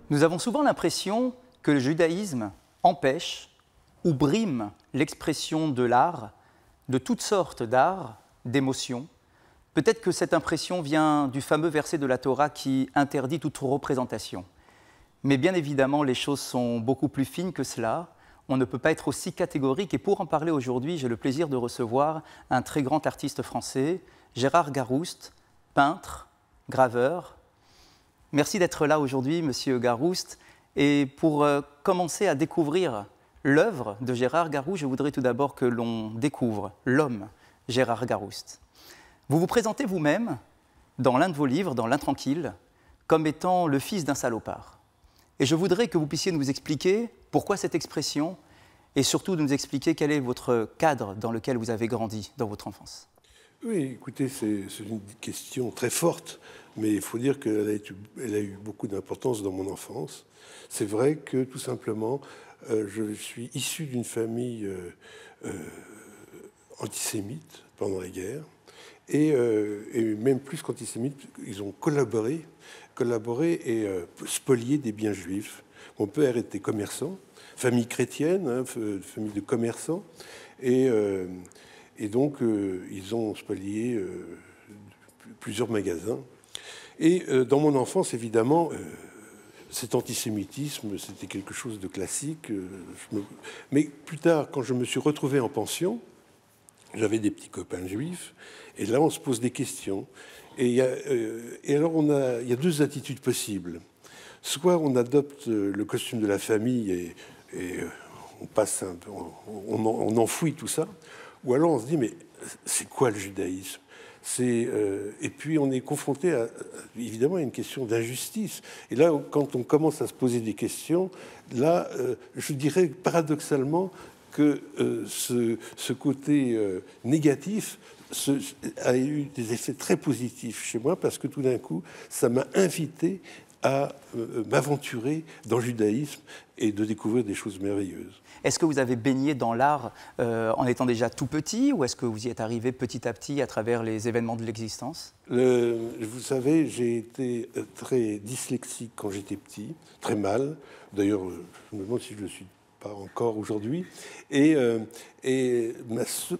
Nous avons souvent l'impression que le judaïsme empêche ou brime l'expression de l'art, de toutes sortes d'arts, d'émotions. Peut-être que cette impression vient du fameux verset de la Torah qui interdit toute représentation. Mais bien évidemment, les choses sont beaucoup plus fines que cela. On ne peut pas être aussi catégorique. Et pour en parler aujourd'hui, j'ai le plaisir de recevoir un très grand artiste français, Gérard Garouste, peintre, graveur. Merci d'être là aujourd'hui, Monsieur Garouste. Et pour commencer à découvrir l'œuvre de Gérard Garouste, je voudrais tout d'abord que l'on découvre l'homme Gérard Garouste. Vous vous présentez vous-même, dans l'un de vos livres, dans L'Intranquille, comme étant le fils d'un salopard. Et je voudrais que vous puissiez nous expliquer pourquoi cette expression, et surtout de nous expliquer quel est votre cadre dans lequel vous avez grandi dans votre enfance. Oui, écoutez, c'est une question très forte, mais il faut dire qu'elle a eu beaucoup d'importance dans mon enfance. C'est vrai que, tout simplement, je suis issu d'une famille antisémite pendant la guerre, et même plus qu'antisémite, ils ont collaboré et spolié des biens juifs. Mon père était commerçant, famille chrétienne, hein, famille de commerçants, et donc ils ont spolié plusieurs magasins. Et dans mon enfance, évidemment, cet antisémitisme, c'était quelque chose de classique. Mais plus tard, quand je me suis retrouvé en pension, j'avais des petits copains juifs, et là, on se pose des questions. Et alors, il y a deux attitudes possibles. Soit on adopte le costume de la famille et on passe on enfouit tout ça, ou alors on se dit, mais c'est quoi le judaïsme ? Et puis on est confronté évidemment à une question d'injustice. Et là, quand on commence à se poser des questions, là, je dirais paradoxalement que ce côté négatif a eu des effets très positifs chez moi, parce que tout d'un coup, ça m'a invité à m'aventurer dans le judaïsme et de découvrir des choses merveilleuses. Est-ce que vous avez baigné dans l'art en étant déjà tout petit, ou est-ce que vous y êtes arrivé petit à petit à travers les événements de l'existence ? Vous savez, j'ai été très dyslexique quand j'étais petit, très mal. D'ailleurs, je me demande si je le suis pas encore aujourd'hui. Et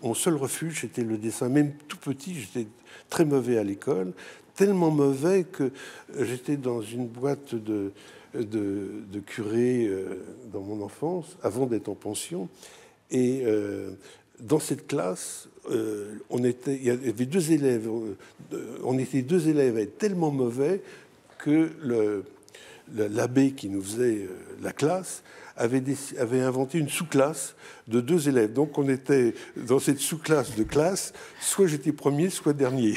mon seul refuge, c'était le dessin. Même tout petit, j'étais très mauvais à l'école, tellement mauvais que j'étais dans une boîte de curé dans mon enfance, avant d'être en pension. Et dans cette classe, il y avait deux élèves. On était deux élèves à être tellement mauvais que l'abbé qui nous faisait la classe avait inventé une sous-classe de deux élèves. Donc on était dans cette sous-classe de classe, soit j'étais premier, soit dernier.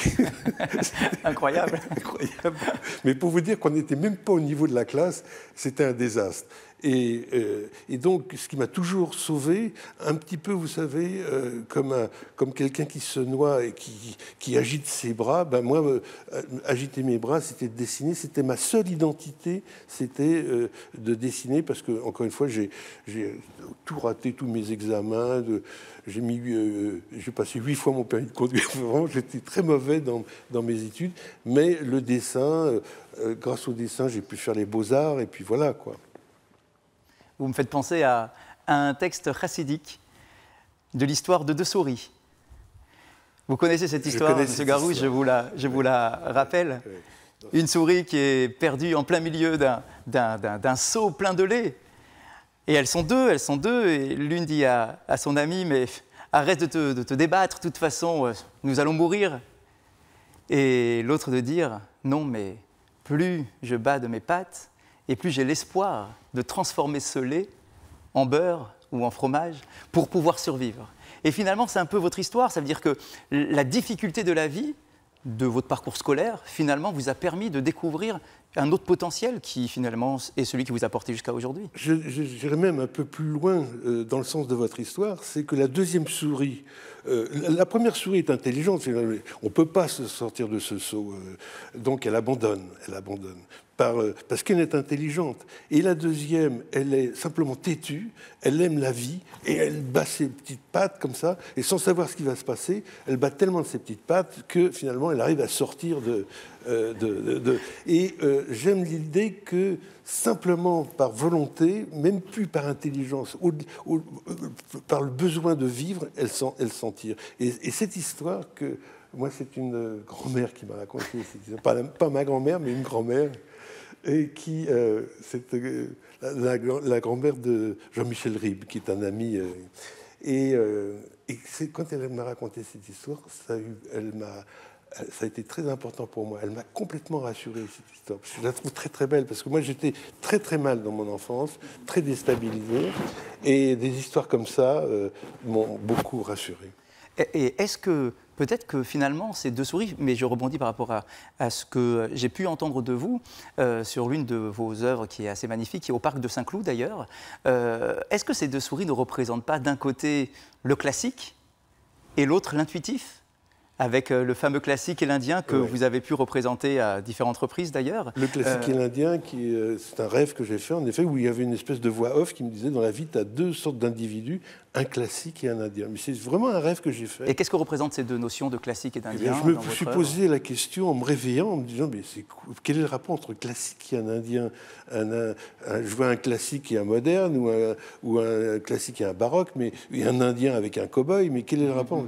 Incroyable. Incroyable. Mais pour vous dire qu'on n'était même pas au niveau de la classe, c'était un désastre. Et donc, ce qui m'a toujours sauvé, un petit peu, vous savez, comme quelqu'un qui se noie et qui agite ses bras, ben moi, agiter mes bras, c'était de dessiner, c'était ma seule identité, c'était de dessiner, parce que, encore une fois, j'ai tout raté, tous mes examens, j'ai passé 8 fois mon permis de conduire, vraiment, j'étais très mauvais dans mes études, mais le dessin, grâce au dessin, j'ai pu faire les beaux-arts, et puis voilà, quoi. Vous me faites penser à un texte chassidique de l'histoire de deux souris. Vous connaissez cette histoire, M. Garouste, je vous la rappelle. Oui. Une souris qui est perdue en plein milieu d'un seau plein de lait. Et elles sont deux, et l'une dit à son amie, mais arrête de te débattre, de toute façon, nous allons mourir. Et l'autre de dire, non, mais plus je bats de mes pattes, et plus j'ai l'espoir de transformer ce lait en beurre ou en fromage pour pouvoir survivre. Et finalement, c'est un peu votre histoire. Ça veut dire que la difficulté de la vie, de votre parcours scolaire, finalement, vous a permis de découvrir un autre potentiel qui, finalement, est celui qui vous a porté jusqu'à aujourd'hui. J'irais même un peu plus loin dans le sens de votre histoire, c'est que la deuxième souris, la première souris est intelligente, on ne peut pas se sortir de ce seau, donc elle abandonne. parce qu'elle est intelligente. Et la deuxième, elle est simplement têtue, elle aime la vie, et elle bat ses petites pattes comme ça, et sans savoir ce qui va se passer, elle bat tellement de ses petites pattes que finalement elle arrive à sortir j'aime l'idée que simplement par volonté, même plus par intelligence, par le besoin de vivre, elle s'en tire. Et cette histoire que... Moi, c'est une grand-mère qui m'a raconté cette histoire. Pas ma grand-mère, mais une grand-mère. Et qui... c'est la grand-mère de Jean-Michel Ribes, qui est un ami. Et quand elle m'a raconté cette histoire, ça a été très important pour moi. Elle m'a complètement rassuré, cette histoire. Je la trouve très, très belle, parce que moi, j'étais très, très mal dans mon enfance, très déstabilisé. Et des histoires comme ça m'ont beaucoup rassuré. Et est-ce que, peut-être que finalement, ces deux souris, mais je rebondis par rapport à ce que j'ai pu entendre de vous sur l'une de vos œuvres qui est assez magnifique, qui est au parc de Saint-Cloud d'ailleurs, est-ce que ces deux souris ne représentent pas d'un côté le classique et l'autre l'intuitif ? Avec le fameux classique et l'Indien que vous avez pu représenter à différentes reprises d'ailleurs. Le classique et l'Indien, c'est un rêve que j'ai fait en effet, où il y avait une espèce de voix off qui me disait dans la vie, tu as deux sortes d'individus, un classique et un Indien. Mais c'est vraiment un rêve que j'ai fait. Et qu'est-ce que représentent ces deux notions de classique et d'Indien? Je me suis posé la question en me réveillant, en me disant, mais quel est le rapport entre classique et un Indien? Je vois un classique et un moderne, ou un classique et un baroque, mais un Indien avec un cow-boy, mais quel est le rapport?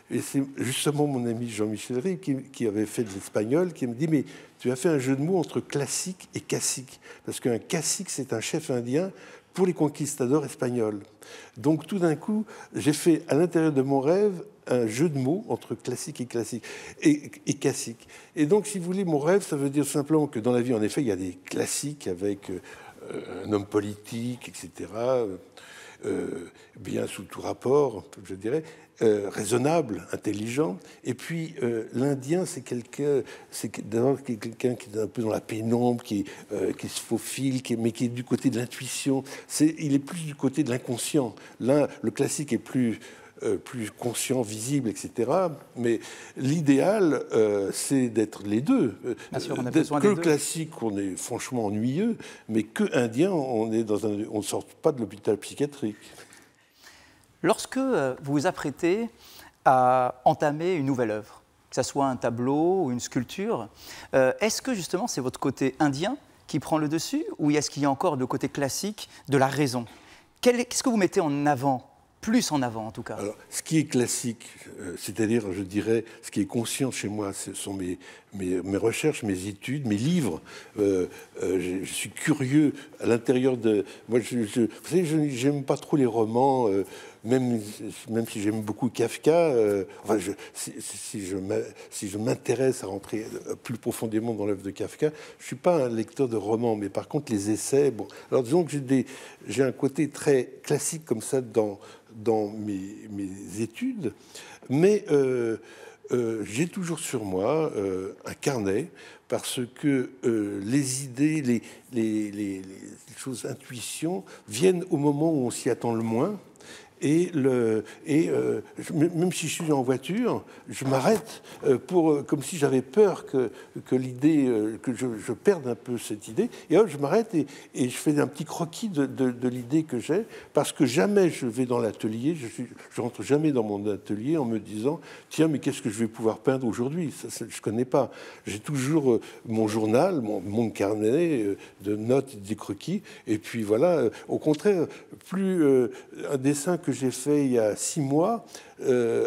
Et c'est justement mon ami Jean-Michel Ribes qui avait fait de l'espagnol, qui me dit, mais tu as fait un jeu de mots entre classique et cacique. Parce qu'un cacique, c'est un chef indien pour les conquistadors espagnols. Donc tout d'un coup, j'ai fait à l'intérieur de mon rêve un jeu de mots entre classique et classique et cacique. Et donc, si vous voulez, mon rêve, ça veut dire simplement que dans la vie, en effet, il y a des classiques avec un homme politique, etc., bien sous tout rapport, je dirais, raisonnable, intelligent. Et puis l'Indien, c'est quelqu'un qui est un peu dans la pénombre, qui se faufile, mais qui est du côté de l'intuition. Il est plus du côté de l'inconscient. Là, le classique est plus conscient, visible, etc. Mais l'idéal, c'est d'être les deux. Bien sûr, on a besoin que des deux. Classique, on est franchement ennuyeux, mais que indien, on ne sort pas de l'hôpital psychiatrique. Lorsque vous vous apprêtez à entamer une nouvelle œuvre, que ce soit un tableau ou une sculpture, est-ce que justement c'est votre côté indien qui prend le dessus, ou est-ce qu'il y a encore le côté classique de la raison? Qu'est-ce que vous mettez en avant? Plus en avant, en tout cas. Alors, ce qui est classique, c'est-à-dire, je dirais, ce qui est conscient chez moi, ce sont mes recherches, mes études, mes livres. Je suis curieux à l'intérieur de... Moi, vous savez, je n'aime pas trop les romans, même si j'aime beaucoup Kafka. Enfin, si je m'intéresse à rentrer plus profondément dans l'œuvre de Kafka, je ne suis pas un lecteur de romans, mais par contre, les essais... Bon, alors, disons que j'ai un côté très classique comme ça dans mes études, mais j'ai toujours sur moi un carnet, parce que les idées, les choses, intuitions, viennent au moment où on s'y attend le moins. Même si je suis en voiture, je m'arrête comme si j'avais peur que l'idée, que je perde un peu cette idée. Et hop, je m'arrête et je fais un petit croquis de l'idée que j'ai, parce que jamais je vais dans l'atelier, je rentre jamais dans mon atelier en me disant « Tiens, mais qu'est-ce que je vais pouvoir peindre aujourd'hui ?» Je ne connais pas. J'ai toujours mon journal, mon carnet de notes, des croquis. Et puis voilà, au contraire, plus un dessin que j'ai fait il y a 6 mois,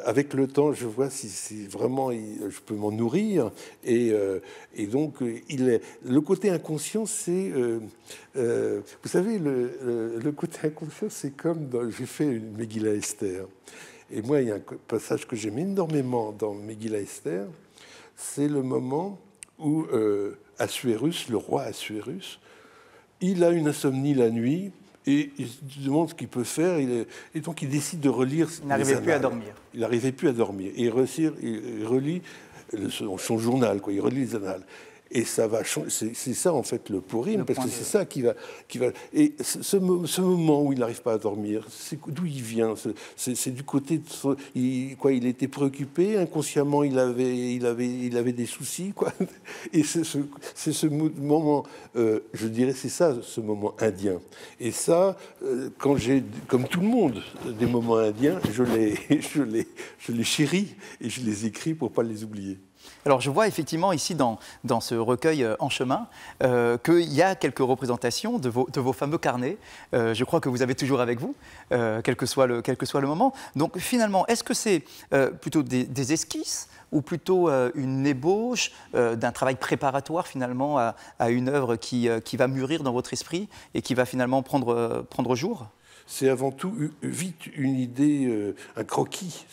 avec le temps, je vois si vraiment je peux m'en nourrir. Et donc, le côté inconscient, c'est... vous savez, le côté inconscient, c'est comme... J'ai fait une Megillah Esther. Et moi, il y a un passage que j'aime énormément dans Megillah Esther, c'est le moment où Assuérus, le roi Assuérus, il a une insomnie la nuit, et il se demande ce qu'il peut faire, et donc il décide de relire. Il n'arrivait plus à dormir. Il n'arrivait plus à dormir. Et il relit son journal, quoi. Il relit les annales. Et ça va changer. C'est ça, en fait, le Purim, parce que c'est ça qui va... Et ce moment où il n'arrive pas à dormir, d'où il vient? C'est du côté de il était préoccupé, inconsciemment, il avait des soucis, quoi. Et c'est ce moment, je dirais, c'est ça, ce moment indien. Et ça, quand j'ai, comme tout le monde, des moments indiens, je les chéris et je les écris pour ne pas les oublier. Alors je vois effectivement ici dans ce recueil En chemin qu'il y a quelques représentations de vos fameux carnets. Je crois que vous avez toujours avec vous, quel que soit le moment. Donc finalement, est-ce que c'est plutôt des esquisses ou plutôt une ébauche d'un travail préparatoire finalement à une œuvre qui va mûrir dans votre esprit et qui va finalement prendre jour? C'est avant tout vite une idée, un croquis.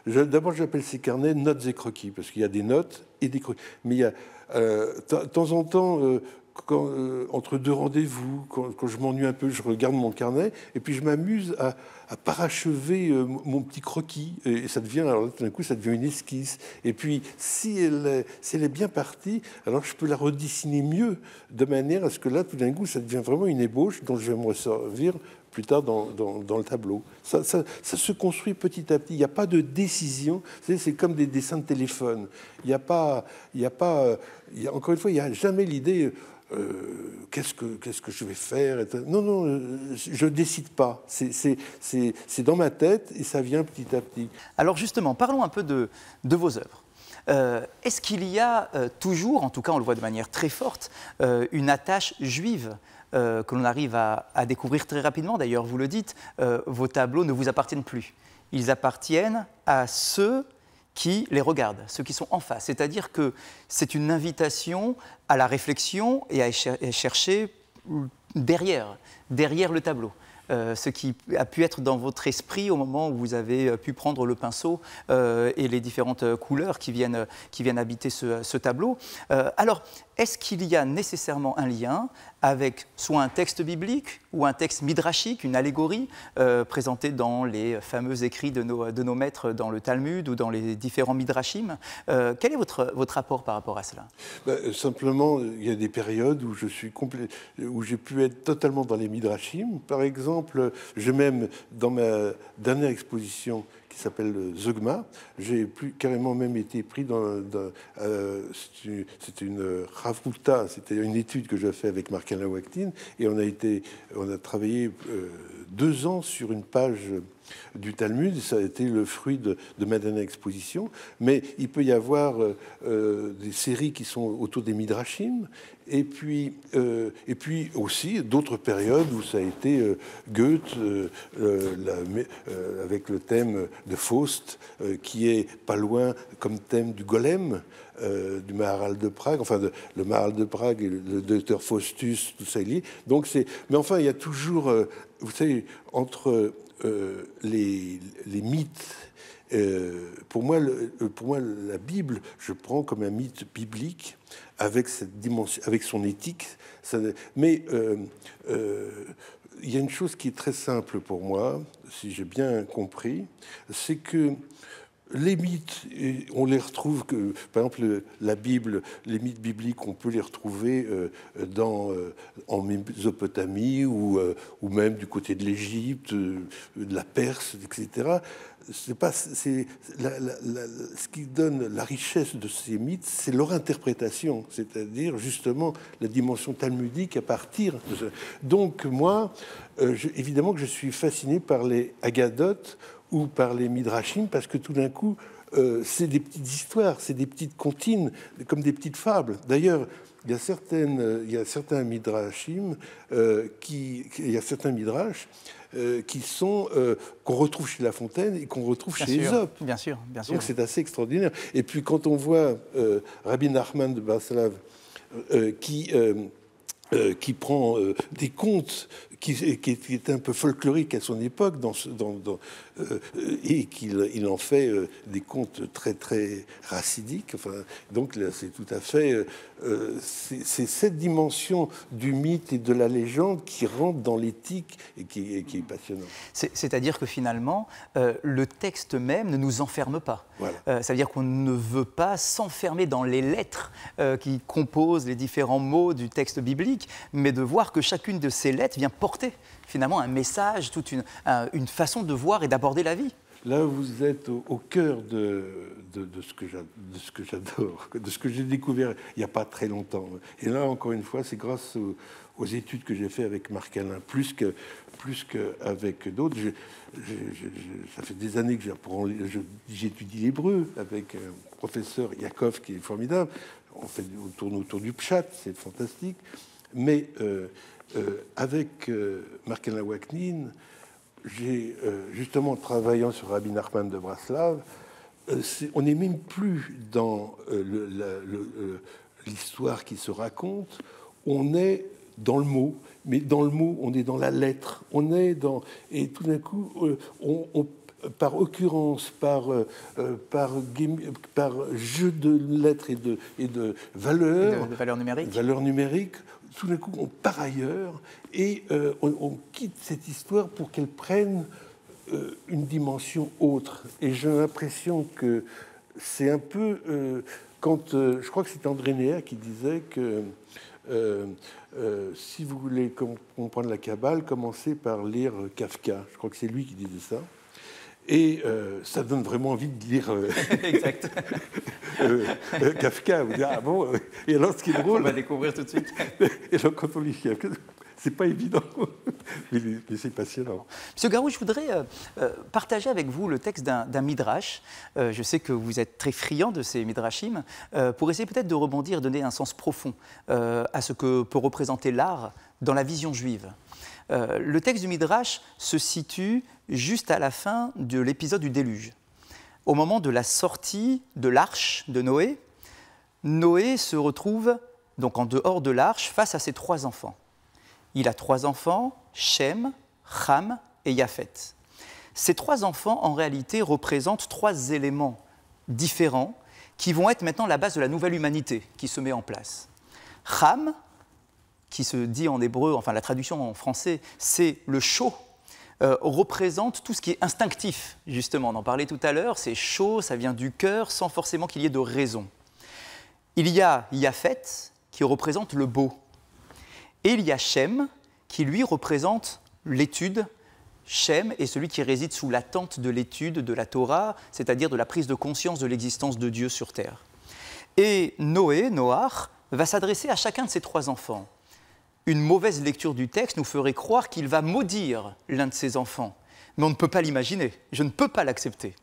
D'abord, j'appelle ces carnets notes et croquis, parce qu'il y a des notes et des croquis. Mais il y a, de temps en temps, entre deux rendez-vous, quand je m'ennuie un peu, je regarde mon carnet, et puis je m'amuse à parachever mon petit croquis. Et ça devient, alors là, tout d'un coup, ça devient une esquisse. Et puis, si elle est bien partie, alors je peux la redessiner mieux, de manière à ce que là, tout d'un coup, ça devient vraiment une ébauche dont je vais me resservir plus tard dans le tableau. Ça se construit petit à petit. Il n'y a pas de décision. Vous savez, c'est comme des dessins de téléphone. Encore une fois, il n'y a jamais l'idée qu'est-ce que je vais faire. Non, je ne décide pas. C'est dans ma tête et ça vient petit à petit. Alors justement, parlons un peu de vos œuvres. Est-ce qu'il y a toujours, en tout cas on le voit de manière très forte, une attache juive que l'on arrive à découvrir très rapidement? D'ailleurs, vous le dites, vos tableaux ne vous appartiennent plus. Ils appartiennent à ceux qui les regardent, ceux qui sont en face. C'est-à-dire que c'est une invitation à la réflexion et à chercher derrière le tableau. Ce qui a pu être dans votre esprit au moment où vous avez pu prendre le pinceau et les différentes couleurs qui viennent habiter ce tableau. Alors, est-ce qu'il y a nécessairement un lien avec soit un texte biblique ou un texte midrashique, une allégorie présentée dans les fameux écrits de nos maîtres dans le Talmud ou dans les différents midrashim? Quel est votre rapport par rapport à cela? Simplement, il y a des périodes où où j'ai pu être totalement dans les midrashim. Par exemple, même dans ma dernière exposition qui s'appelle Zeugma, j'ai carrément même été pris c'était une Ravruta, c'était une étude que j'ai fait avec Marc-Alain Wachtin, et on a travaillé 2 ans sur une page du Talmud. Ça a été le fruit de ma dernière exposition. Mais il peut y avoir des séries qui sont autour des midrashim, et puis aussi d'autres périodes où ça a été Goethe avec le thème de Faust, qui est pas loin comme thème du golem, du Maharal de Prague, le Maharal de Prague et le docteur Faustus, tout ça est lié. Mais enfin, il y a toujours, vous savez, entre les mythes. Pour moi, la Bible, je prends comme un mythe biblique avec cette dimension, avec son éthique. Mais il y a une chose qui est très simple pour moi, si j'ai bien compris, c'est que les mythes, on les retrouve par exemple, la Bible, les mythes bibliques, on peut les retrouver en Mésopotamie ou même du côté de l'Égypte, de la Perse, etc. Ce qui donne la richesse de ces mythes, c'est leur interprétation, c'est-à-dire justement la dimension talmudique à partir de ça. Donc moi, évidemment que je suis fasciné par les Agadotes ou par les midrashim, parce que tout d'un coup, c'est des petites histoires, c'est des petites comptines, comme des petites fables. D'ailleurs, il y a certains midrashim, qu'on retrouve chez La Fontaine et qu'on retrouve chez Ésope. Bien sûr. Donc c'est assez extraordinaire. Et puis quand on voit Rabbi Nachman de Barslav qui prend des contes qui était un peu folklorique à son époque, et qu'il en fait des contes très très racidiques. Enfin, donc là, c'est tout à fait c'est cette dimension du mythe et de la légende qui rentre dans l'éthique et qui est passionnante. C'est-à-dire que finalement, le texte même ne nous enferme pas. Voilà. Ça veut dire qu'on ne veut pas s'enfermer dans les lettres qui composent les différents mots du texte biblique, mais de voir que chacune de ces lettres vient porter finalement un message, toute une façon de voir et d'aborder la vie. Là, vous êtes au cœur de ce que j'adore, de ce que j'ai découvert il n'y a pas très longtemps. Et là, encore une fois, c'est grâce aux études que j'ai faites avec Marc Alain, plus qu'avec d'autres. Ça fait des années que j'étudie l'hébreu avec un professeur Yaakov qui est formidable. On tourne autour du pshat, c'est fantastique. Mais avec Marc-Alain Ouaknin, j'ai justement travaillant sur Rabbi Nachman de Braslav, on n'est même plus dans l'histoire qui se raconte, on est dans le mot, mais dans le mot, on est dans la lettre, et tout d'un coup, par occurrence, par jeu de lettres et de valeurs, de valeurs numériques, tout d'un coup, on part ailleurs et on quitte cette histoire pour qu'elle prenne une dimension autre. Et j'ai l'impression que c'est un peu je crois que c'est André Néa qui disait que si vous voulez comprendre la Kabbale, commencez par lire Kafka. Je crois que c'est lui qui disait ça. Et ça donne vraiment envie de lire exact. Kafka. Vous dites, ah bon, et alors ce qui est drôle... On va découvrir tout de suite. Et alors quand on lit Kafka, c'est pas évident, mais c'est passionnant. Monsieur Garou, je voudrais partager avec vous le texte d'un midrash. Je sais que vous êtes très friand de ces midrashim, pour essayer peut-être de rebondir, donner un sens profond à ce que peut représenter l'art dans la vision juive. Le texte du Midrash se situe juste à la fin de l'épisode du déluge. Au moment de la sortie de l'arche de Noé, Noé se retrouve donc en dehors de l'arche face à ses 3 enfants. Il a 3 enfants, Shem, Ham et Japheth. Ces 3 enfants, en réalité, représentent 3 éléments différents qui vont être maintenant la base de la nouvelle humanité qui se met en place. Ham, qui se dit en hébreu, enfin la traduction en français, c'est le chaud, représente tout ce qui est instinctif, justement. On en parlait tout à l'heure, c'est chaud, ça vient du cœur, sans forcément qu'il y ait de raison. Il y a Japheth, qui représente le beau. Et il y a Shem, qui lui représente l'étude. Shem est celui qui réside sous l'attente de l'étude de la Torah, c'est-à-dire de la prise de conscience de l'existence de Dieu sur terre. Et Noach, va s'adresser à chacun de ses 3 enfants. Une mauvaise lecture du texte nous ferait croire qu'il va maudire l'un de ses enfants. Mais on ne peut pas l'imaginer, je ne peux pas l'accepter.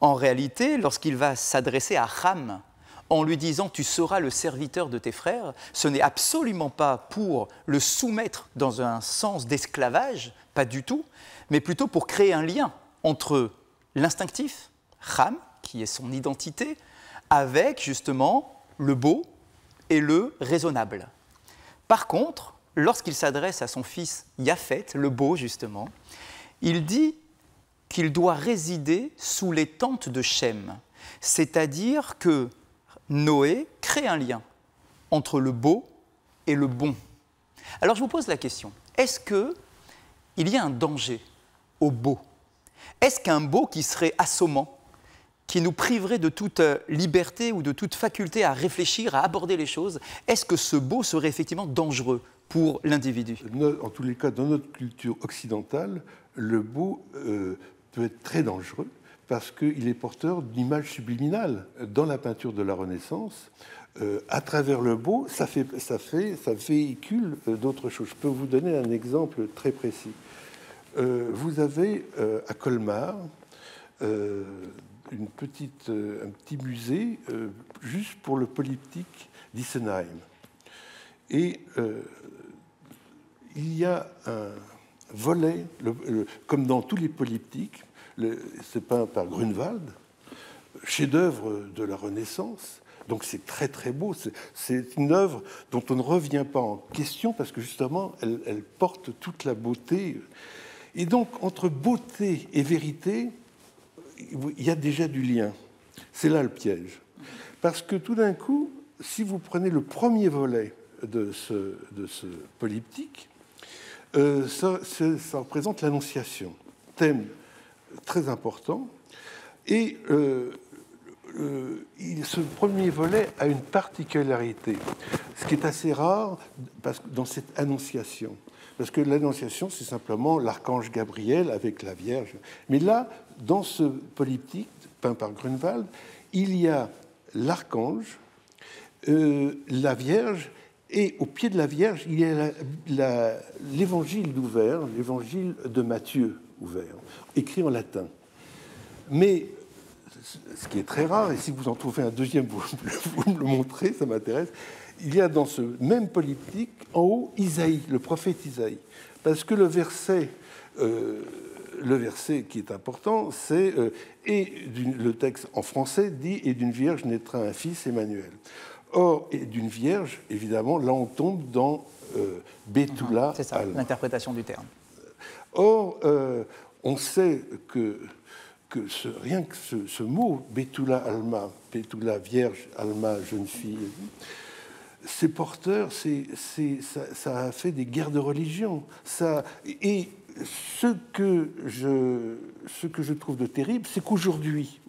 En réalité, lorsqu'il va s'adresser à Ham, en lui disant « tu seras le serviteur de tes frères », ce n'est absolument pas pour le soumettre dans un sens d'esclavage, pas du tout, mais plutôt pour créer un lien entre l'instinctif, Ham, qui est son identité, avec justement le beau et le raisonnable. Par contre, lorsqu'il s'adresse à son fils Japheth, le beau justement, il dit qu'il doit résider sous les tentes de Shem, c'est-à-dire que Noé crée un lien entre le beau et le bon. Alors je vous pose la question, est-ce qu'il y a un danger au beau? Est-ce qu'un beau qui serait assommant, qui nous priverait de toute liberté ou de toute faculté à réfléchir, à aborder les choses, est-ce que ce beau serait effectivement dangereux pour l'individu? En tous les cas, dans notre culture occidentale, le beau peut être très dangereux parce qu'il est porteur d'images subliminales. Dans la peinture de la Renaissance, à travers le beau, ça véhicule d'autres choses. Je peux vous donner un exemple très précis. Vous avez à Colmar un petit musée juste pour le polyptyque d'Issenheim. Et il y a un volet, comme dans tous les polyptyques, c'est peint par Grunewald, chef-d'œuvre de la Renaissance, Donc c'est très très beau, c'est une œuvre dont on ne revient pas en question parce que justement elle porte toute la beauté. Et donc entre beauté et vérité, il y a déjà du lien. C'est là le piège. Parce que tout d'un coup, si vous prenez le premier volet de ce polyptyque, ça représente l'Annonciation, thème très important. Et ce premier volet a une particularité, ce qui est assez rare dans cette Annonciation. Parce que l'Annonciation, c'est simplement l'archange Gabriel avec la Vierge. Mais là, dans ce polyptyque peint par Grunewald, il y a l'archange, la Vierge, et au pied de la Vierge, il y a l'évangile ouvert, l'évangile de Matthieu ouvert, écrit en latin. Mais ce qui est très rare, et si vous en trouvez un deuxième, vous me le montrez, ça m'intéresse, il y a dans ce même polyptyque, en haut, Isaïe, le prophète Isaïe. Parce que le verset qui est important, c'est le texte en français dit « Et d'une vierge naîtra un fils, Emmanuel ». Or, et d'une vierge, évidemment, là on tombe dans Betula. C'est ça, l'interprétation du terme. Or, on sait que rien que ce mot, Betula Alma, Betula Vierge, Alma, jeune fille, c'est porteur, ça a fait des guerres de religion. Et ce que je trouve de terrible, c'est qu'aujourd'hui,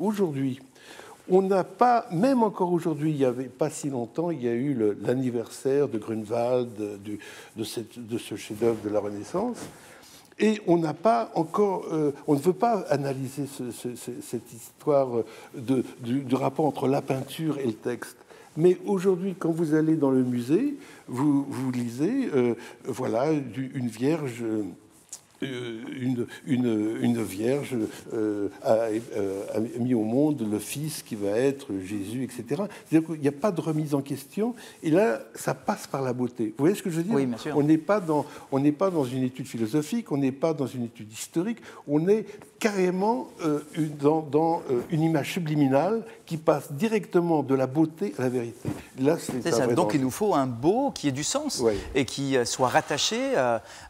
on n'a pas, même encore aujourd'hui, il n'y avait pas si longtemps, il y a eu l'anniversaire de Grunewald, de ce chef-d'œuvre de la Renaissance, et on n'a pas encore, on ne veut pas analyser cette histoire du rapport entre la peinture et le texte. Mais aujourd'hui, quand vous allez dans le musée, vous lisez, voilà, une vierge. Une vierge a mis au monde le fils qui va être Jésus, etc. C'est-à-dire qu'il n'y a pas de remise en question. Et là, ça passe par la beauté. Vous voyez ce que je veux dire? Oui, bien sûr. On n'est pas dans une étude philosophique, on n'est pas dans une étude historique, on est carrément dans une image subliminale qui passe directement de la beauté à la vérité. Là, c'est ça. Donc il nous faut un beau qui ait du sens, oui, et qui soit rattaché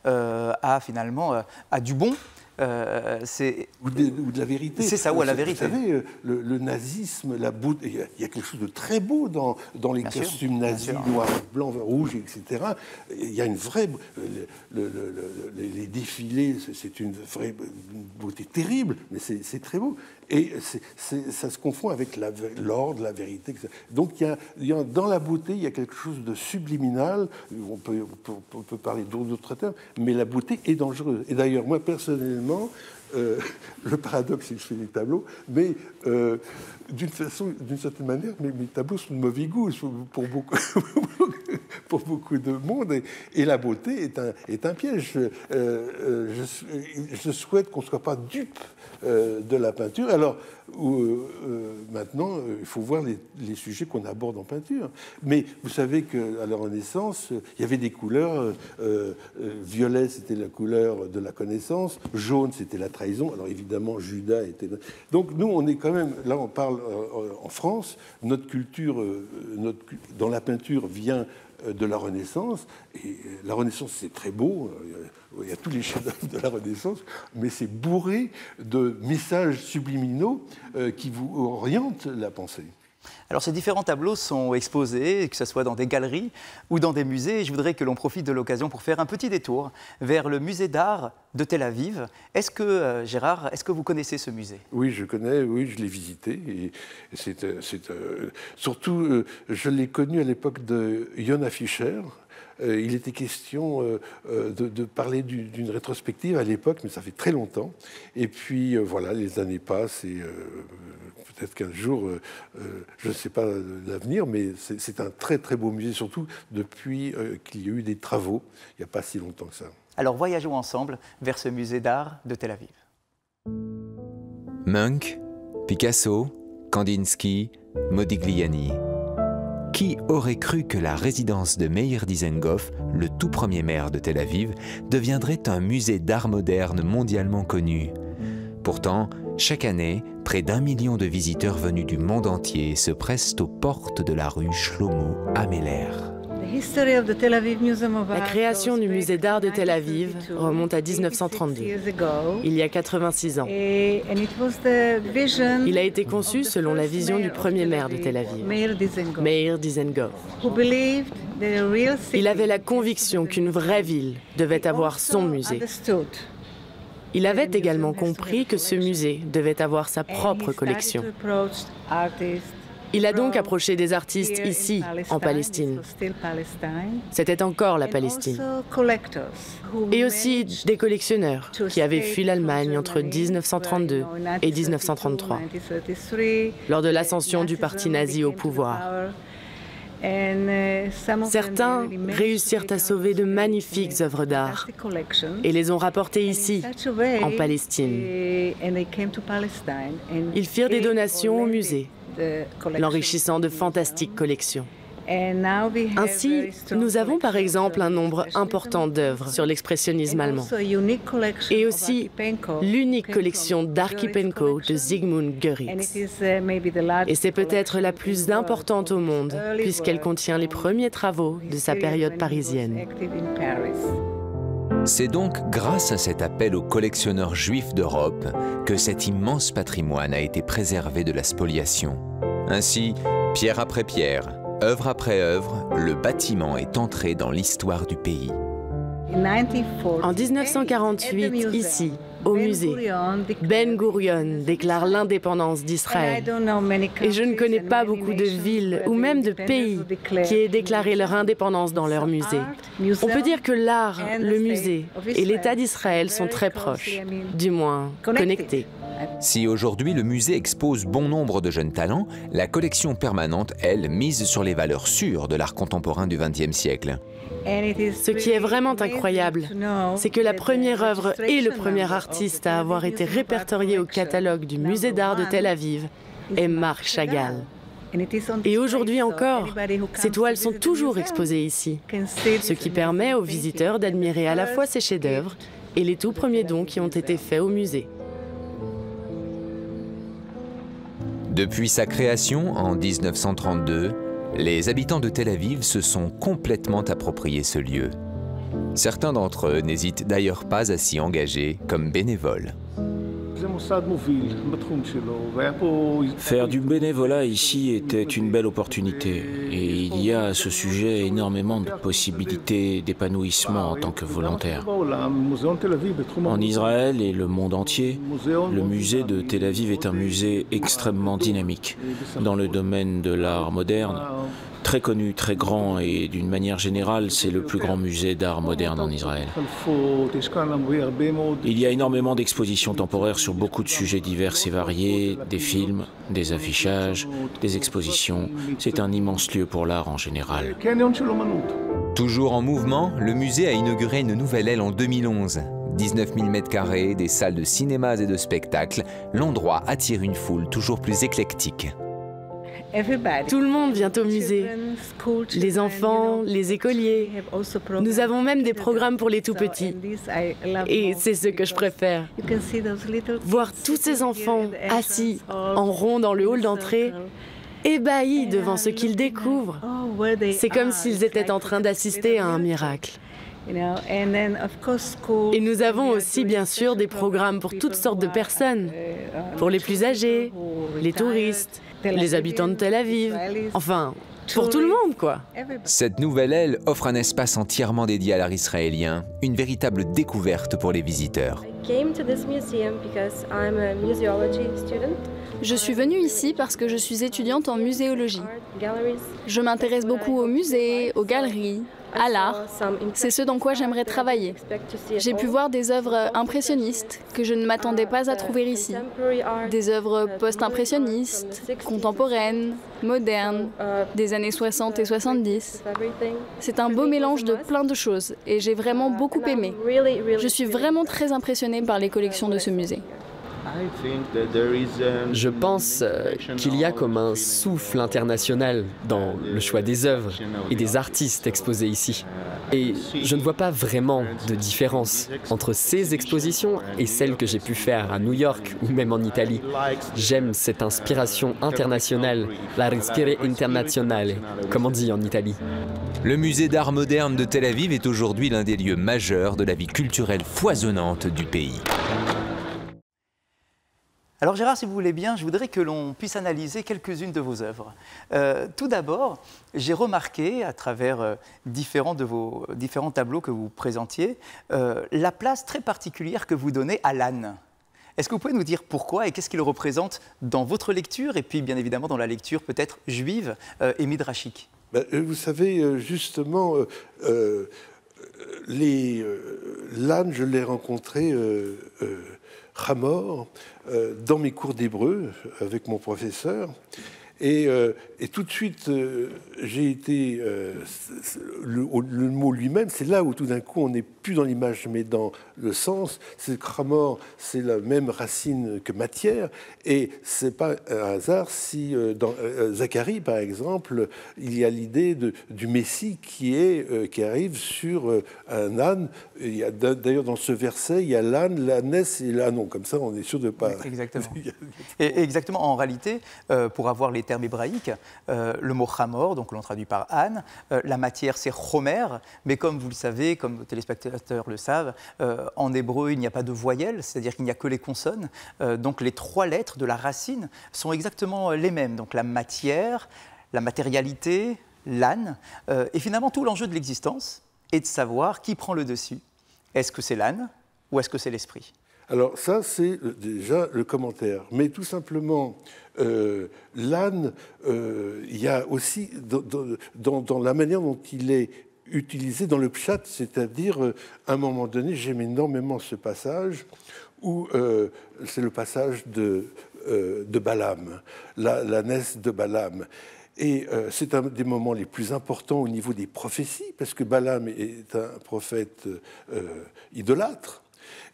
à finalement à du bon. Ou de la vérité. C'est ça, ou à la vérité. Vous savez, le nazisme, la beauté, il y a quelque chose de très beau dans les costumes nazis, noirs, blancs, rouges, etc. Il y a une vraie... les défilés, c'est une vraie beauté terrible, mais c'est très beau. Et ça se confond avec l'ordre, la vérité. Donc, dans la beauté, il y a quelque chose de subliminal. On peut parler d'autres termes, mais la beauté est dangereuse. Et d'ailleurs, moi, personnellement, le paradoxe, c'est que je fais des tableaux, mais d'une certaine manière, mes tableaux sont de mauvais goût pour beaucoup de monde, et la beauté est un piège. Je souhaite qu'on ne soit pas dupe de la peinture. Alors, maintenant, il faut voir les sujets qu'on aborde en peinture. Mais vous savez qu'à la Renaissance, il y avait des couleurs. Violet, c'était la couleur de la connaissance. Jaune, c'était la trahison. Alors, évidemment, Judas était... Donc, nous, on est quand même... Là, on parle en France. Notre culture, dans la peinture, vient de la Renaissance. Et la Renaissance, c'est très beau. Il y a tous les chefs-d'œuvre de la Renaissance, mais c'est bourré de messages subliminaux qui vous orientent la pensée. Alors ces différents tableaux sont exposés, que ce soit dans des galeries ou dans des musées, et je voudrais que l'on profite de l'occasion pour faire un petit détour vers le musée d'art de Tel Aviv. Est-ce que, Gérard, est-ce que vous connaissez ce musée? Oui, je connais, oui, je l'ai visité. Et surtout, je l'ai connu à l'époque de Yona Fischer. Il était question de parler d'une rétrospective à l'époque, mais ça fait très longtemps. Et puis, voilà, les années passent et peut-être qu'un jour, je ne sais pas l'avenir, mais c'est un très, très beau musée, surtout depuis qu'il y a eu des travaux, il n'y a pas si longtemps que ça. Alors, voyageons ensemble vers ce musée d'art de Tel Aviv. Munch, Picasso, Kandinsky, Modigliani. Qui aurait cru que la résidence de Meir Dizengoff, le tout premier maire de Tel Aviv, deviendrait un musée d'art moderne mondialement connu? Pourtant, chaque année, Près d'1 million de visiteurs venus du monde entier se pressent aux portes de la rue Shlomo Ameler. La création du musée d'art de Tel Aviv remonte à 1932, il y a 86 ans. Il a été conçu selon la vision du premier maire de Tel Aviv, Meir Dizengoff. Il avait la conviction qu'une vraie ville devait avoir son musée. Il avait également compris que ce musée devait avoir sa propre collection. Il a donc approché des artistes ici, en Palestine. C'était encore la Palestine. Et aussi des collectionneurs qui avaient fui l'Allemagne entre 1932 et 1933, lors de l'ascension du parti nazi au pouvoir. Certains réussirent à sauver de magnifiques œuvres d'art et les ont rapportées ici, en Palestine. Ils firent des donations au musée, l'enrichissant de fantastiques collections. Ainsi, nous avons par exemple un nombre important d'œuvres sur l'expressionnisme allemand et aussi l'unique collection d'Archipenko de Zygmunt Göritz. Et c'est peut-être la plus importante au monde puisqu'elle contient les premiers travaux de sa période parisienne. C'est donc grâce à cet appel aux collectionneurs juifs d'Europe que cet immense patrimoine a été préservé de la spoliation. Ainsi, pierre après pierre, œuvre après œuvre, le bâtiment est entré dans l'histoire du pays. En 1948, ici, au musée, Ben Gurion déclare l'indépendance d'Israël. Et je ne connais pas beaucoup de villes ou même de pays qui aient déclaré leur indépendance dans leur musée. On peut dire que l'art, le musée et l'État d'Israël sont très proches, du moins connectés. Si aujourd'hui le musée expose bon nombre de jeunes talents, la collection permanente, elle, mise sur les valeurs sûres de l'art contemporain du XXe siècle. Ce qui est vraiment incroyable, c'est que la première œuvre et le premier artiste à avoir été répertorié au catalogue du musée d'art de Tel Aviv est Marc Chagall. Et aujourd'hui encore, ces toiles sont toujours exposées ici, ce qui permet aux visiteurs d'admirer à la fois ses chefs-d'œuvre et les tout premiers dons qui ont été faits au musée. Depuis sa création en 1932, les habitants de Tel Aviv se sont complètement appropriés ce lieu. Certains d'entre eux n'hésitent d'ailleurs pas à s'y engager comme bénévoles. Faire du bénévolat ici était une belle opportunité et il y a à ce sujet énormément de possibilités d'épanouissement en tant que volontaire. En Israël et le monde entier, le musée de Tel Aviv est un musée extrêmement dynamique dans le domaine de l'art moderne. Très connu, très grand et d'une manière générale, c'est le plus grand musée d'art moderne en Israël. Il y a énormément d'expositions temporaires sur beaucoup de sujets divers et variés, des films, des affichages, des expositions. C'est un immense lieu pour l'art en général. Toujours en mouvement, le musée a inauguré une nouvelle aile en 2011. 19 000 m², des salles de cinémas et de spectacles, l'endroit attire une foule toujours plus éclectique. Tout le monde vient au musée, les enfants, les écoliers. Nous avons même des programmes pour les tout-petits. Et c'est ce que je préfère. Voir tous ces enfants assis en rond dans le hall d'entrée, ébahis devant ce qu'ils découvrent. C'est comme s'ils étaient en train d'assister à un miracle. Et nous avons aussi bien sûr des programmes pour toutes sortes de personnes, pour les plus âgés, les touristes, les habitants de Tel Aviv, enfin, pour tout le monde, quoi. Cette nouvelle aile offre un espace entièrement dédié à l'art israélien, une véritable découverte pour les visiteurs. Je suis venue ici parce que je suis étudiante en muséologie. Je m'intéresse beaucoup aux musées, aux galeries, à l'art. C'est ce dans quoi j'aimerais travailler. J'ai pu voir des œuvres impressionnistes que je ne m'attendais pas à trouver ici. Des œuvres post-impressionnistes, contemporaines, modernes, des années 60 et 70. C'est un beau mélange de plein de choses et j'ai vraiment beaucoup aimé. Je suis vraiment très impressionnée par les collections de ce musée. Je pense qu'il y a comme un souffle international dans le choix des œuvres et des artistes exposés ici. Et je ne vois pas vraiment de différence entre ces expositions et celles que j'ai pu faire à New York ou même en Italie. J'aime cette inspiration internationale, la respire internazionale, comme on dit en Italie. Le musée d'art moderne de Tel Aviv est aujourd'hui l'un des lieux majeurs de la vie culturelle foisonnante du pays. Alors Gérard, si vous voulez bien, je voudrais que l'on puisse analyser quelques-unes de vos œuvres. Tout d'abord, j'ai remarqué, à travers différents tableaux que vous présentiez, la place très particulière que vous donnez à l'âne. Est-ce que vous pouvez nous dire pourquoi et qu'est-ce qu'il représente dans votre lecture et puis bien évidemment dans la lecture peut-être juive et midrashique? Vous savez, justement, l'âne, je l'ai rencontré Hamor dans mes cours d'hébreu avec mon professeur. Et tout de suite, j'ai été... le mot lui-même, c'est là où tout d'un coup, on n'est plus dans l'image, mais dans le sens. C'est Kramor, c'est la même racine que matière. Et c'est pas un hasard si, dans Zacharie, par exemple, il y a l'idée du Messie qui arrive sur un âne. D'ailleurs, dans ce verset, il y a l'âne, l'ânesse et l'ânon. Comme ça, on est sûr de ne pas... Exactement. Et exactement, en réalité, pour avoir les termes hébraïques, le mot chamor, donc l'on traduit par âne, la matière c'est chomer, mais comme vous le savez, comme vos téléspectateurs le savent, en hébreu il n'y a pas de voyelles, c'est-à-dire qu'il n'y a que les consonnes, donc les trois lettres de la racine sont exactement les mêmes, donc la matière, la matérialité, l'âne, et finalement tout l'enjeu de l'existence est de savoir qui prend le dessus. Est-ce que c'est l'âne ou est-ce que c'est l'esprit ? Alors ça, c'est déjà le commentaire. Mais tout simplement, l'âne, il y a aussi, dans la manière dont il est utilisé dans le pshat, c'est-à-dire, à un moment donné, j'aime énormément ce passage, où c'est le passage de Balaam, l'ânesse de Balaam. Et c'est un des moments les plus importants au niveau des prophéties, parce que Balaam est un prophète idolâtre.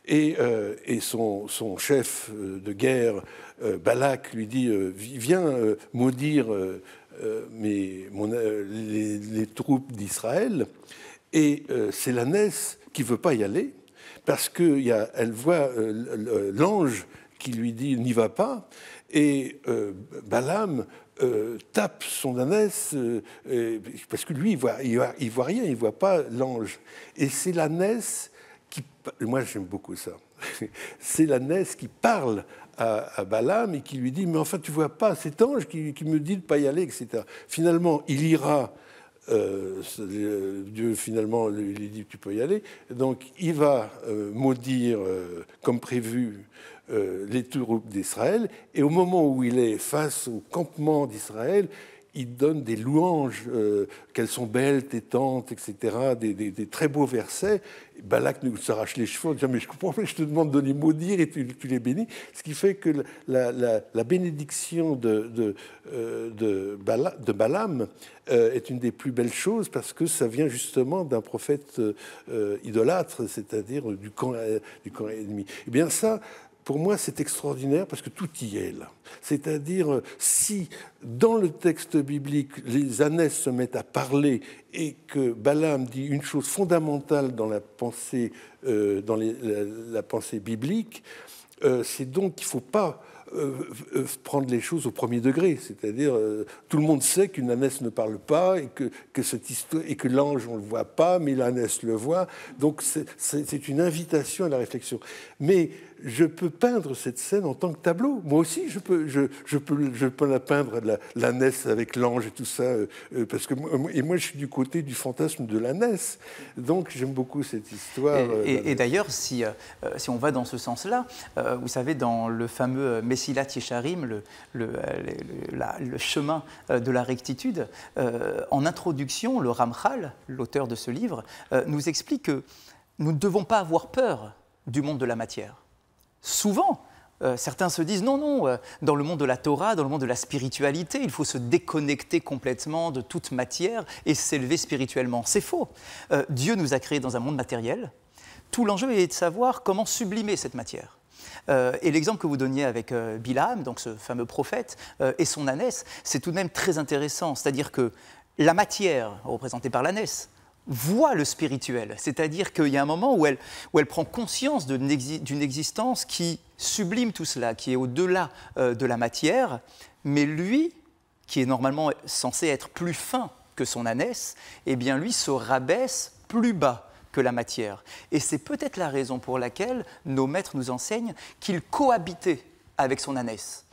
Et son chef de guerre, Balak, lui dit viens maudire les troupes d'Israël. Et c'est l'ânesse qui ne veut pas y aller, parce qu'elle voit l'ange qui lui dit n'y va pas. Et Balaam tape son ânesse, parce que lui, il voit rien, il ne voit pas l'ange. Et c'est l'ânesse. Moi, j'aime beaucoup ça. C'est l'ânesse qui parle à Balaam et qui lui dit « Mais enfin, tu ne vois pas cet ange qui me dit de ne pas y aller, etc. » Finalement, il ira. Dieu, finalement, lui dit « Tu peux y aller. » Donc, il va maudire, comme prévu, les troupes d'Israël. Et au moment où il est face au campement d'Israël, il donne des louanges, qu'elles sont belles, tes tentes, etc., des très beaux versets. Balak nous s'arrache les cheveux en disant « Mais je comprends, je te demande de les maudire et tu les bénis. » Ce qui fait que la bénédiction de Balaam est une des plus belles choses parce que ça vient justement d'un prophète idolâtre, c'est-à-dire du camp ennemi. Eh bien ça, pour moi, c'est extraordinaire parce que tout y est là. C'est-à-dire, si dans le texte biblique, les ânesses se mettent à parler et que Balaam dit une chose fondamentale dans la pensée, la pensée biblique, c'est donc qu'il ne faut pas prendre les choses au premier degré, c'est-à-dire tout le monde sait qu'une ânesse ne parle pas et que l'ange on le voit pas, mais l'ânesse le voit. Donc c'est une invitation à la réflexion. Mais je peux peindre cette scène en tant que tableau. Moi aussi, je peux la peindre, l'ânesse avec l'ange et tout ça, parce que moi, je suis du côté du fantasme de l'ânesse. Donc, j'aime beaucoup cette histoire. Et d'ailleurs, si on va dans ce sens-là, vous savez, dans le fameux Messilat Yesharim, le chemin de la rectitude, en introduction, le Ramchal, l'auteur de ce livre, nous explique que nous ne devons pas avoir peur du monde de la matière. Souvent, certains se disent non, dans le monde de la Torah, dans le monde de la spiritualité, il faut se déconnecter complètement de toute matière et s'élever spirituellement. C'est faux. Dieu nous a créés dans un monde matériel. Tout l'enjeu est de savoir comment sublimer cette matière. Et l'exemple que vous donniez avec Bilam, donc ce fameux prophète, et son ânesse, c'est tout de même très intéressant. C'est-à-dire que la matière, représentée par l'ânesse, voit le spirituel. C'est-à-dire qu'il y a un moment où elle prend conscience d'une existence qui sublime tout cela, qui est au-delà de la matière, mais lui, qui est normalement censé être plus fin que son ânesse, eh bien lui se rabaisse plus bas que la matière. Et c'est peut-être la raison pour laquelle nos maîtres nous enseignent qu'il cohabitait avec son ânesse.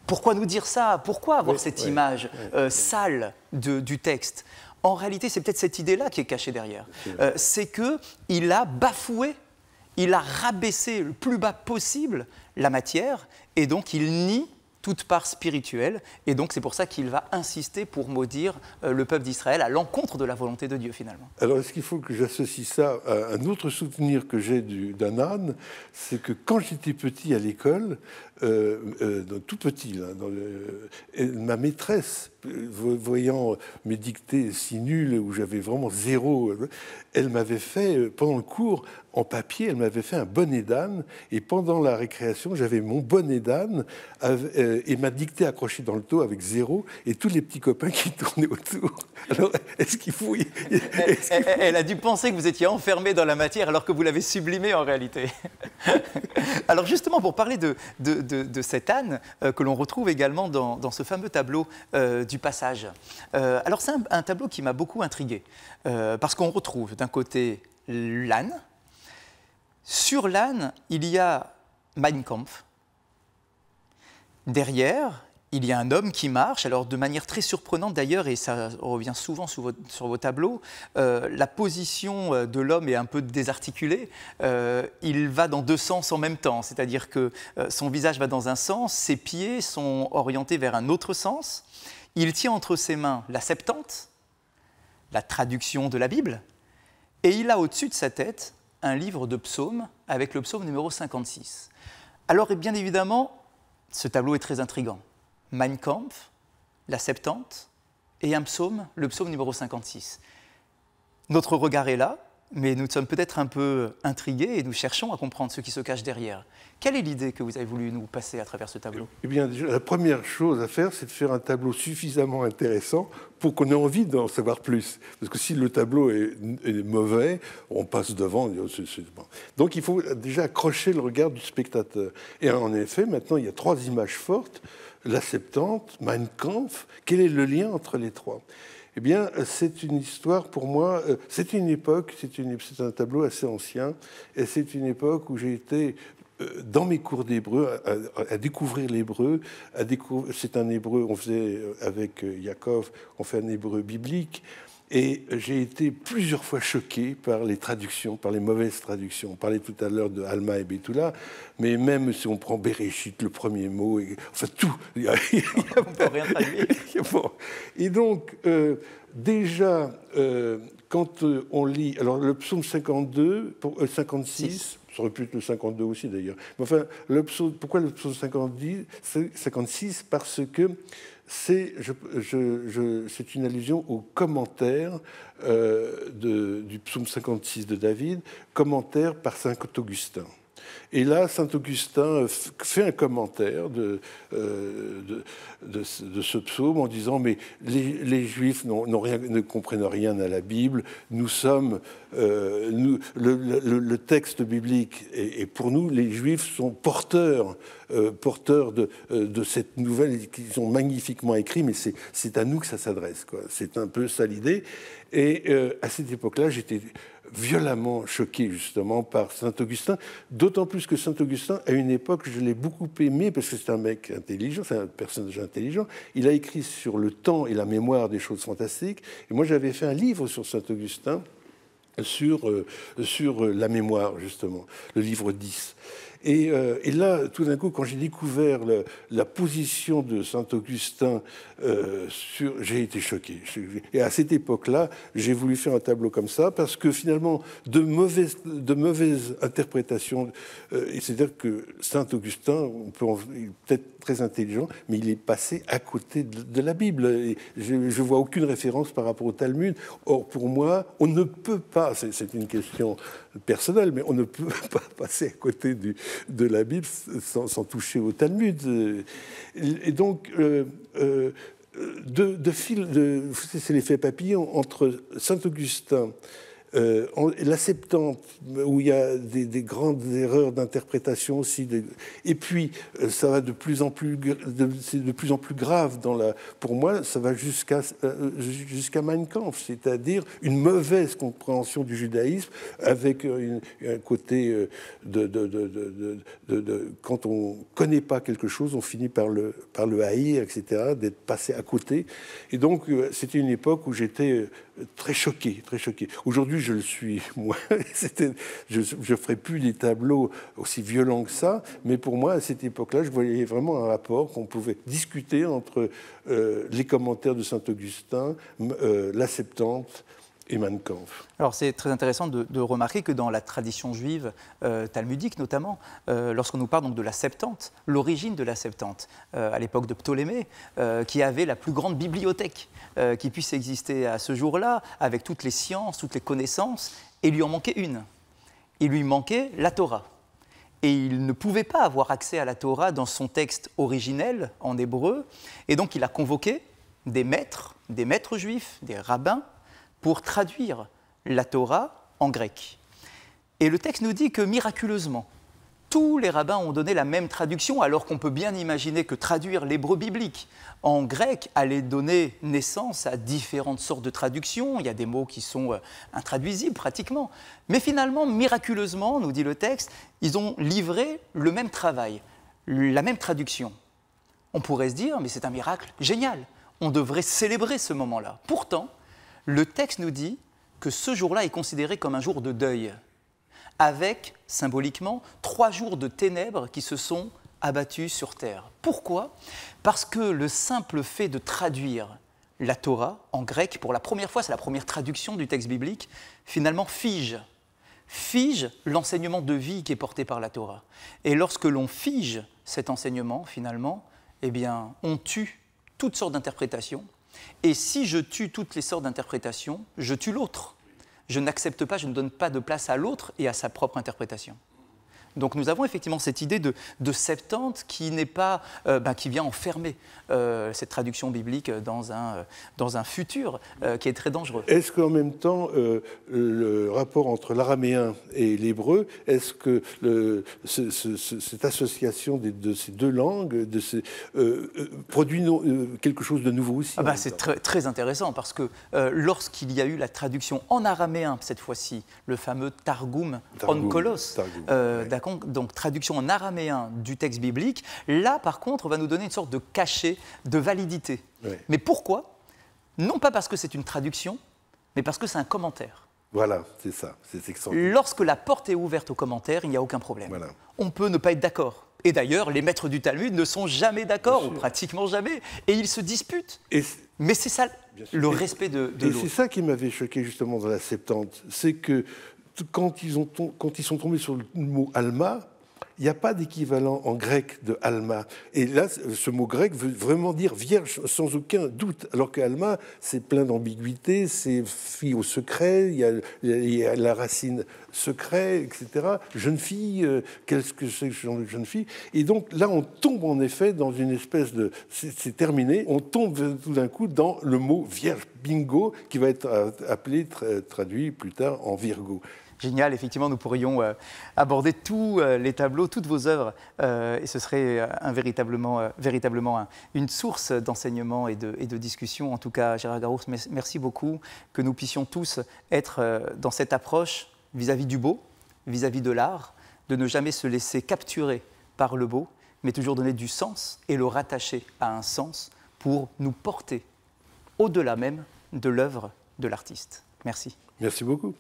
Pourquoi nous dire ça? Pourquoi avoir cette image sale du texte? En réalité, c'est peut-être cette idée-là qui est cachée derrière. C'est qu'il a bafoué, il a rabaissé le plus bas possible la matière, et donc il nie toute part spirituelle, et donc c'est pour ça qu'il va insister pour maudire le peuple d'Israël à l'encontre de la volonté de Dieu finalement. Alors est-ce qu'il faut que j'associe ça à un autre souvenir que j'ai d'un âne? C'est que quand j'étais petit à l'école, tout petit, là, ma maîtresse, voyant mes dictées si nulles, où j'avais vraiment 0, elle m'avait fait, pendant le cours, en papier, elle m'avait fait un bonnet d'âne, et pendant la récréation, j'avais mon bonnet d'âne et ma dictée accrochée dans le dos avec 0, et tous les petits copains qui tournaient autour. Alors, est-ce qu'il faut... Elle a dû penser que vous étiez enfermé dans la matière alors que vous l'avez sublimé en réalité. Alors justement, pour parler de cet âne que l'on retrouve également dans ce fameux tableau du passage. Alors c'est un tableau qui m'a beaucoup intrigué, parce qu'on retrouve d'un côté l'âne. Sur l'âne, il y a Mein Kampf. Derrière, il y a un homme qui marche, alors de manière très surprenante d'ailleurs, et ça revient souvent sur vos tableaux, la position de l'homme est un peu désarticulée, il va dans 2 sens en même temps, c'est-à-dire que son visage va dans un sens, ses pieds sont orientés vers un autre sens, il tient entre ses mains la Septante, la traduction de la Bible, et il a au-dessus de sa tête un livre de psaumes avec le psaume numéro 56. Alors bien évidemment, ce tableau est très intriguant. Mein Kampf, la Septante, et un psaume, le psaume numéro 56. Notre regard est là, mais nous sommes peut-être un peu intrigués et nous cherchons à comprendre ce qui se cache derrière. Quelle est l'idée que vous avez voulu nous passer à travers ce tableau? Eh bien, déjà, la première chose à faire, c'est de faire un tableau suffisamment intéressant pour qu'on ait envie d'en savoir plus. Parce que si le tableau est mauvais, on passe devant. Donc il faut déjà accrocher le regard du spectateur. Et en effet, maintenant, il y a 3 images fortes. La Septante, Mein Kampf. Quel est le lien entre les 3? Eh bien, c'est une histoire, pour moi, c'est une époque, c'est un tableau assez ancien, et c'est une époque où j'ai été dans mes cours d'hébreu à découvrir l'hébreu. C'est un hébreu, on faisait avec Yaakov, on fait un hébreu biblique, et j'ai été plusieurs fois choqué par les traductions, par les mauvaises traductions. On parlait tout à l'heure de Alma et Betula, mais même si on prend Bereshit, le premier mot, enfin tout. On ne peut rien traduire. Bon. Et donc, déjà, quand on lit... Alors, le psaume 52, 56... Ça aurait pu être le 52 aussi, d'ailleurs. Mais enfin, pourquoi le psaume 56? Parce que c'est une allusion au commentaire du psaume 56 de David, commentaire par saint Augustin. Et là, saint Augustin fait un commentaire de ce psaume en disant « Mais les Juifs ne comprennent rien à la Bible. Nous sommes... le texte biblique, et pour nous, les Juifs sont porteurs de cette nouvelle qu'ils ont magnifiquement écrit, mais c'est à nous que ça s'adresse. C'est un peu ça l'idée. Et à cette époque-là, j'étais violemment choqué justement par Saint-Augustin, d'autant plus que Saint-Augustin, à une époque, je l'ai beaucoup aimé parce que c'est un mec intelligent, c'est un personnage intelligent. Il a écrit sur le temps et la mémoire des choses fantastiques. Et moi, j'avais fait un livre sur Saint-Augustin, sur la mémoire, justement, le livre 10. Et là, tout d'un coup, quand j'ai découvert la position de Saint-Augustin, j'ai été choqué. Et à cette époque-là, j'ai voulu faire un tableau comme ça, parce que finalement, de mauvaises interprétations, c'est-à-dire que Saint-Augustin, il est peut-être très intelligent, mais il est passé à côté de la Bible. Et je ne vois aucune référence par rapport au Talmud. Or, pour moi, on ne peut pas ça, c'est une question personnelle, mais on ne peut pas passer à côté de la Bible sans toucher au Talmud. Et donc, c'est l'effet papillon entre Saint-Augustin, la Septante, où il y a des grandes erreurs d'interprétation aussi, et puis ça va de plus en plus grave pour moi, ça va jusqu'à Mein Kampf, c'est-à-dire une mauvaise compréhension du judaïsme avec un côté quand on connaît pas quelque chose, on finit par le haïr, etc., d'être passé à côté. Et donc c'était une époque où j'étais très choqué, très choqué. Aujourd'hui, je le suis moins. Je ne ferai plus des tableaux aussi violents que ça, mais pour moi, à cette époque-là, je voyais vraiment un rapport qu'on pouvait discuter entre les commentaires de Saint-Augustin, la Septante et Mein Kampf. Alors c'est très intéressant de remarquer que dans la tradition juive talmudique notamment, lorsqu'on nous parle donc de la Septante, l'origine de la Septante, à l'époque de Ptolémée, qui avait la plus grande bibliothèque qui puisse exister à ce jour-là, avec toutes les sciences, toutes les connaissances, et il lui en manquait une. Il lui manquait la Torah. Et il ne pouvait pas avoir accès à la Torah dans son texte originel, en hébreu, et donc il a convoqué des maîtres juifs, des rabbins, pour traduire la Torah en grec. Et le texte nous dit que miraculeusement, tous les rabbins ont donné la même traduction, alors qu'on peut bien imaginer que traduire l'hébreu biblique en grec allait donner naissance à différentes sortes de traductions. Il y a des mots qui sont intraduisibles pratiquement. Mais finalement, miraculeusement, nous dit le texte, ils ont livré le même travail, la même traduction. On pourrait se dire, mais c'est un miracle génial, on devrait célébrer ce moment-là. Pourtant, le texte nous dit que ce jour-là est considéré comme un jour de deuil, avec, symboliquement, 3 jours de ténèbres qui se sont abattus sur terre. Pourquoi ? Parce que le simple fait de traduire la Torah en grec, pour la première fois, c'est la première traduction du texte biblique, finalement fige l'enseignement de vie qui est porté par la Torah. Et lorsque l'on fige cet enseignement, finalement, eh bien, on tue toutes sortes d'interprétations. Et si je tue toutes les sortes d'interprétations, je tue l'autre. Je n'accepte pas, je ne donne pas de place à l'autre et à sa propre interprétation. Donc nous avons effectivement cette idée de Septante qui n'est pas, qui vient enfermer cette traduction biblique dans un futur qui est très dangereux. Est-ce qu'en même temps, le rapport entre l'araméen et l'hébreu, est-ce que cette association de ces deux langues produit quelque chose de nouveau aussi? C'est très, très intéressant parce que lorsqu'il y a eu la traduction en araméen, cette fois-ci, le fameux Targum Onkelos, donc traduction en araméen du texte biblique, là par contre on va nous donner une sorte de cachet de validité. Oui. Mais pourquoi ? Non pas parce que c'est une traduction, mais parce que c'est un commentaire. Voilà, c'est ça, c'est extraordinaire. Lorsque la porte est ouverte aux commentaires, il n'y a aucun problème. Voilà. On peut ne pas être d'accord. Et d'ailleurs, les maîtres du Talmud ne sont jamais d'accord, ou pratiquement jamais, et ils se disputent. Mais c'est ça le respect de l'autre. Et c'est ça qui m'avait choqué justement dans la Septante, c'est que quand ils sont tombés sur le mot Alma, il n'y a pas d'équivalent en grec de Alma. Et là, ce mot grec veut vraiment dire vierge sans aucun doute, alors que Alma, c'est plein d'ambiguïté, c'est fille au secret, il y a la racine secret, etc. Jeune fille, qu'est-ce que c'est que jeune fille? Et donc là, on tombe en effet dans une espèce de... C'est terminé, on tombe tout d'un coup dans le mot vierge, bingo, qui va être appelé, traduit plus tard en Virgo. Génial, effectivement, nous pourrions aborder tous les tableaux, toutes vos œuvres, et ce serait véritablement une source d'enseignement et de discussion. En tout cas, Gérard Garous, merci beaucoup, que nous puissions tous être dans cette approche vis-à-vis du beau, vis-à-vis de l'art, de ne jamais se laisser capturer par le beau, mais toujours donner du sens et le rattacher à un sens pour nous porter au-delà même de l'œuvre de l'artiste. Merci. Merci beaucoup.